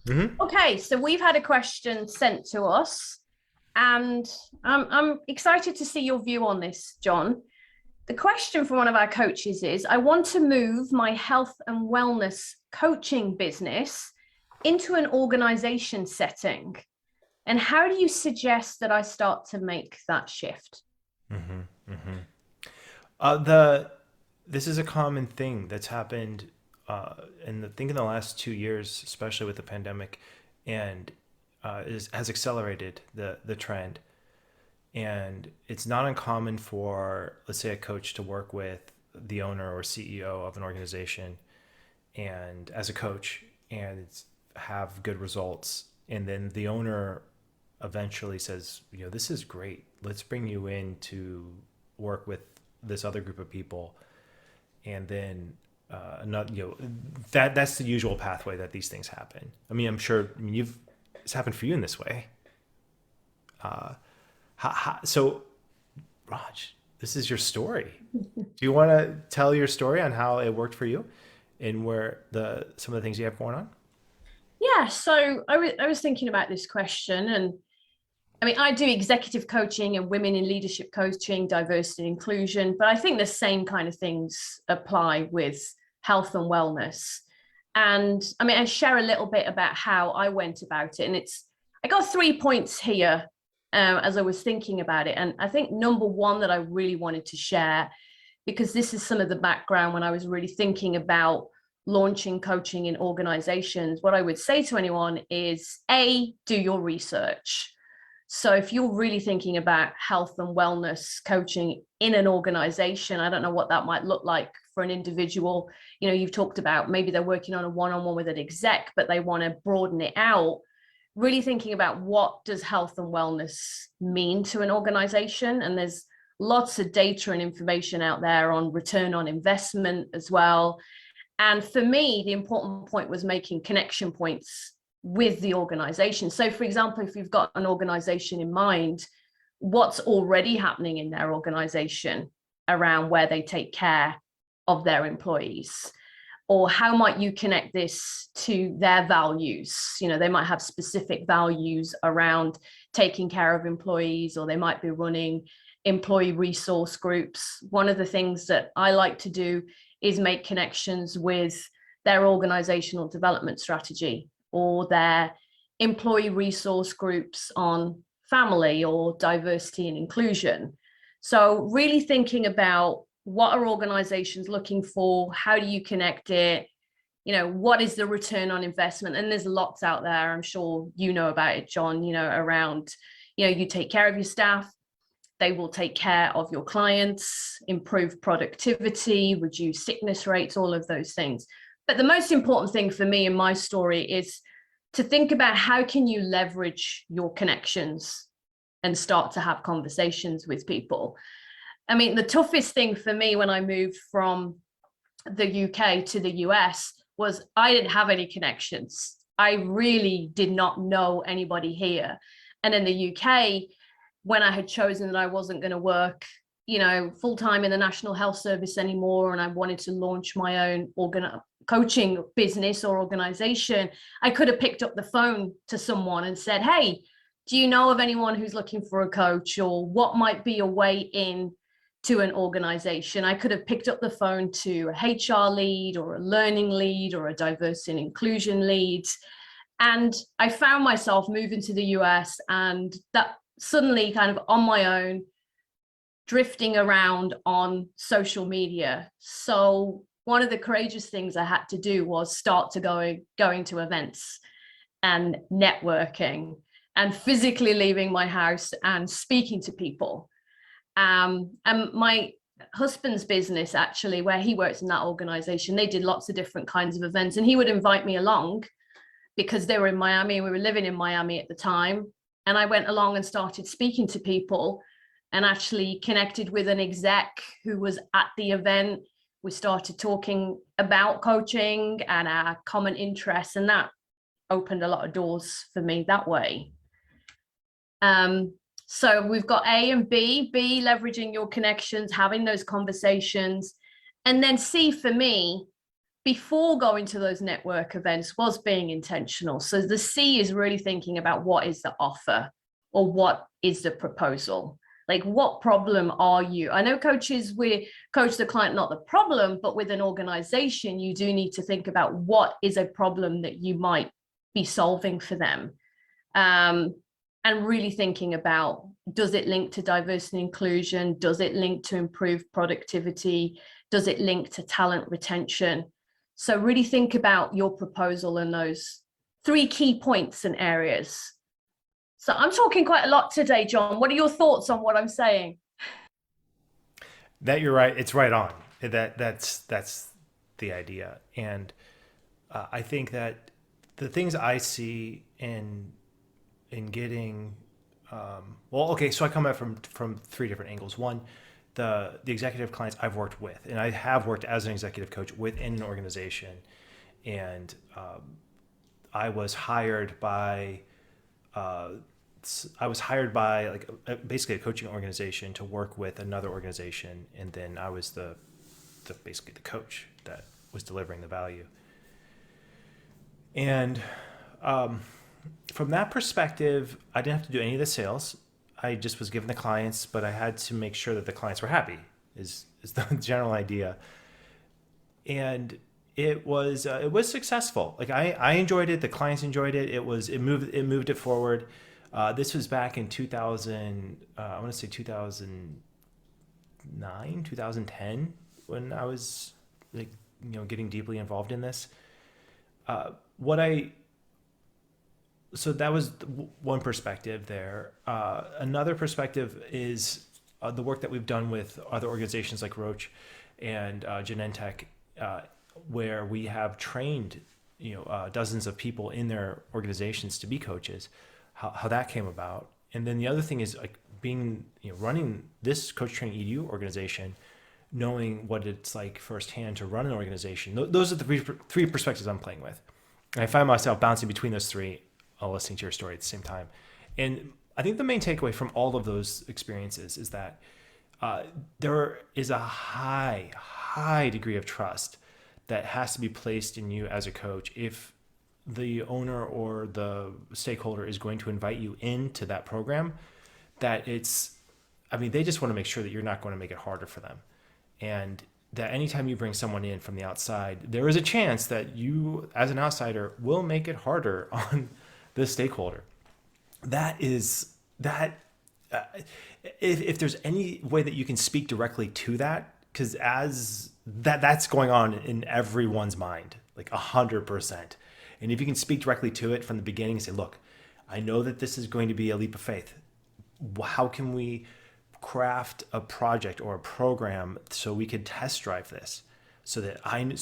Okay, so we've had a question sent to us, and I'm excited to see your view on this, John. The question from one of our coaches is, I want to move my health and wellness coaching business into an organization setting. And how do you suggest that I start to make that shift? This is a common thing that's happened in the last 2 years, especially with the pandemic, and has accelerated the trend. And it's not uncommon for, let's say, a coach to work with the owner or CEO of an organization, and as a coach, and have good results, and then the owner eventually says, this is great. Let's bring you in to work with this other group of people, and then not that's the usual pathway that these things happen. I'm sure. It's happened for you in this way. So, Raj, this is your story. Do you want to tell your story on how it worked for you, and where some of the things you have going on? Yeah, so I was thinking about this question, and I do executive coaching and women in leadership coaching, diversity and inclusion, but I think the same kind of things apply with health and wellness. And I share a little bit about how I went about it. And I got 3 points here as I was thinking about it. And I think number one that I really wanted to share, because this is some of the background when I was really thinking about launching coaching in organizations, what I would say to anyone is, A, do your research. So if you're really thinking about health and wellness coaching in an organization, I don't know what that might look like for an individual. You've talked about maybe they're working on a one-on-one with an exec, but they want to broaden it out. Really thinking about what does health and wellness mean to an organization. And there's lots of data and information out there on return on investment as well. And for me, the important point was making connection points with the organization. So for example, if you've got an organization in mind, what's already happening in their organization around where they take care of their employees? Or how might you connect this to their values? They might have specific values around taking care of employees, or they might be running employee resource groups. One of the things that I like to do is make connections with their organizational development strategy, or their employee resource groups on family or diversity and inclusion. So really thinking about what are organizations looking for? How do you connect it? What is the return on investment? And there's lots out there. I'm sure you know about it, John, around, you take care of your staff, they will take care of your clients, improve productivity, reduce sickness rates, all of those things. But the most important thing for me in my story is to think about how can you leverage your connections and start to have conversations with people. The toughest thing for me when I moved from the UK to the US was I didn't have any connections. I really did not know anybody here. And in the UK, when I had chosen that I wasn't going to work, full-time in the National Health Service anymore, and I wanted to launch my own coaching business or organization, I could have picked up the phone to someone and said, hey, do you know of anyone who's looking for a coach, or what might be a way in to an organization? I could have picked up the phone to a HR lead or a learning lead or a diversity and inclusion lead. And I found myself moving to the US, and that suddenly kind of on my own, drifting around on social media. So one of the courageous things I had to do was start to going to events and networking and physically leaving my house and speaking to people. And my husband's business, actually, where he works in that organization, they did lots of different kinds of events, and he would invite me along because they were in Miami. We were living in Miami at the time. And I went along and started speaking to people, and actually connected with an exec who was at the event. We started talking about coaching and our common interests, and that opened a lot of doors for me that way. So we've got A and B. B, leveraging your connections, having those conversations. And then C, for me, before going to those network events was being intentional. So the C is really thinking about what is the offer or what is the proposal. Like, what problem are you? I know coaches, we coach the client, not the problem, but with an organization, you do need to think about what is a problem that you might be solving for them. And really thinking about, does it link to diversity and inclusion? Does it link to improved productivity? Does it link to talent retention? So really think about your proposal and those 3 key points and areas. So I'm talking quite a lot today, John. What are your thoughts on what I'm saying? That you're right. It's right on. That's the idea. And I think that the things I see in getting well, okay, so I come at it from 3 different angles. One, the executive clients I've worked with, and I have worked as an executive coach within an organization, and I was hired by like basically a coaching organization to work with another organization, and then I was the basically the coach that was delivering the value. And from that perspective, I didn't have to do any of the sales. I just was given the clients, but I had to make sure that the clients were happy is the general idea. And it was successful. Like I enjoyed it. The clients enjoyed it. It moved it forward. This was back in 2000. I want to say 2009, 2010, when I was like getting deeply involved in this. So that was one perspective there. Another perspective is the work that we've done with other organizations like Roche and Genentech, where we have trained dozens of people in their organizations to be coaches. How that came about, and then the other thing is like being running this Coach Training EDU organization, knowing what it's like firsthand to run an organization. Those are the three perspectives I'm playing with, and I find myself bouncing between those 3. Listening to your story at the same time. And I think the main takeaway from all of those experiences is that there is a high degree of trust that has to be placed in you as a coach if the owner or the stakeholder is going to invite you into that program, that they just want to make sure that you're not going to make it harder for them. And that anytime you bring someone in from the outside, there is a chance that you, as an outsider, will make it harder on the stakeholder. If there's any way that you can speak directly to that, because that's going on in everyone's mind, like 100%. And if you can speak directly to it from the beginning and say, look, I know that this is going to be a leap of faith. How can we craft a project or a program so we could test drive this? So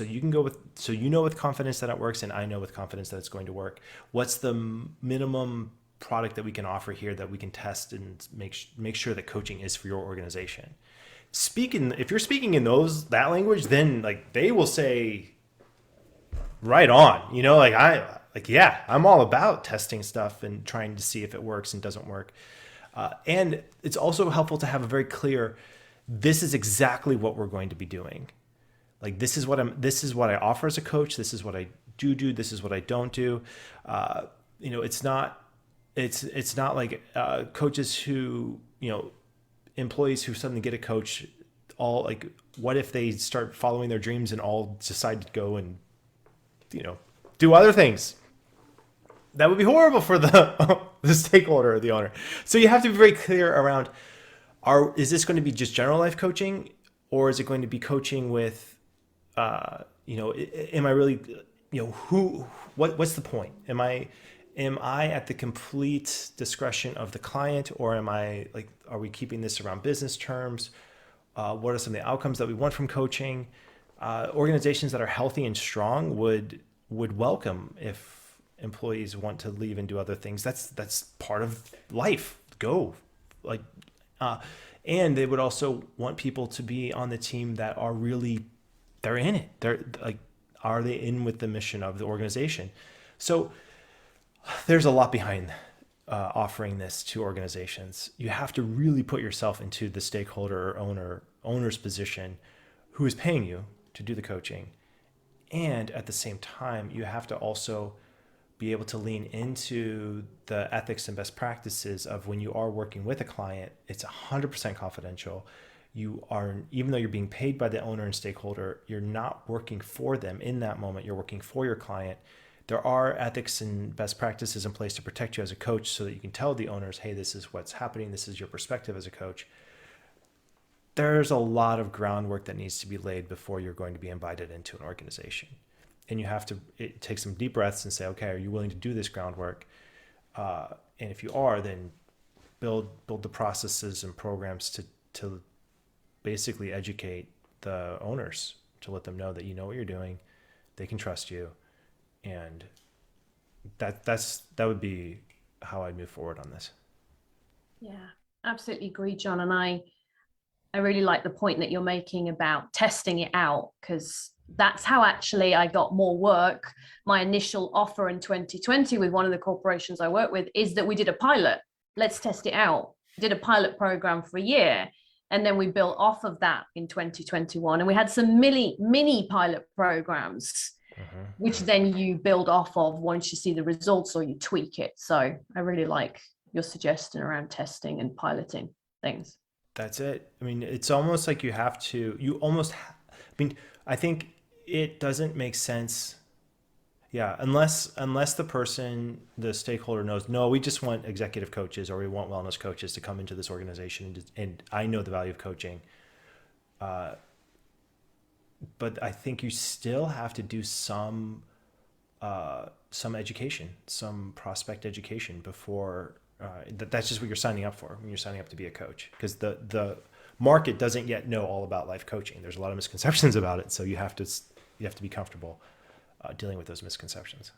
you can go with confidence that it works, and I know with confidence that it's going to work. What's the minimum product that we can offer here that we can test and make sure that coaching is for your organization? If you're speaking in that language, then like they will say, right on. I'm all about testing stuff and trying to see if it works and doesn't work. And it's also helpful to have a very clear, this is exactly what we're going to be doing. Like this is what I offer as a coach. This is what I do. This is what I don't do. It's not like coaches who, employees who suddenly get a coach, all like, what if they start following their dreams and all decide to go and, do other things? That would be horrible for the stakeholder or the owner. So you have to be very clear around, is this going to be just general life coaching, or is it going to be coaching with, am I really, what's the point? Am I at the complete discretion of the client, or are we keeping this around business terms? What are some of the outcomes that we want from coaching? Organizations that are healthy and strong would welcome if employees want to leave and do other things. That's part of life. Go. And they would also want people to be on the team that are really, they're in it. They're like, are they in with the mission of the organization? So there's a lot behind offering this to organizations. You have to really put yourself into the stakeholder or owner's position who is paying you to do the coaching, And at the same time, you have to also be able to lean into the ethics and best practices of when you are working with a client, it's 100% confidential. You are, even though you're being paid by the owner and stakeholder, you're not working for them in that moment. You're working for your client. There are ethics and best practices in place to protect you as a coach so that you can tell the owners, hey, this is what's happening. This is your perspective as a coach. There's a lot of groundwork that needs to be laid before you're going to be invited into an organization. And you have to take some deep breaths and say, okay, are you willing to do this groundwork? And if you are, then build the processes and programs to basically educate the owners, to let them know that you know what you're doing, they can trust you, and that would be how I'd move forward on this. Yeah, absolutely agree, John. And I really like the point that you're making about testing it out, because that's how actually I got more work. My initial offer in 2020 with one of the corporations I work with is that we did a pilot. Let's test it out. Did a pilot program for a year. And then we built off of that in 2021. And we had some mini pilot programs, which then you build off of once you see the results or you tweak it. So I really like your suggestion around testing and piloting things. That's it. I mean, it's almost like I think it doesn't make sense. Yeah, unless the person, the stakeholder knows, no, we just want executive coaches or we want wellness coaches to come into this organization, and I know the value of coaching. But I think you still have to do some education, some prospect education before. That's just what you're signing up for when you're signing up to be a coach, because the market doesn't yet know all about life coaching. There's a lot of misconceptions about it, so you have to be comfortable dealing with those misconceptions.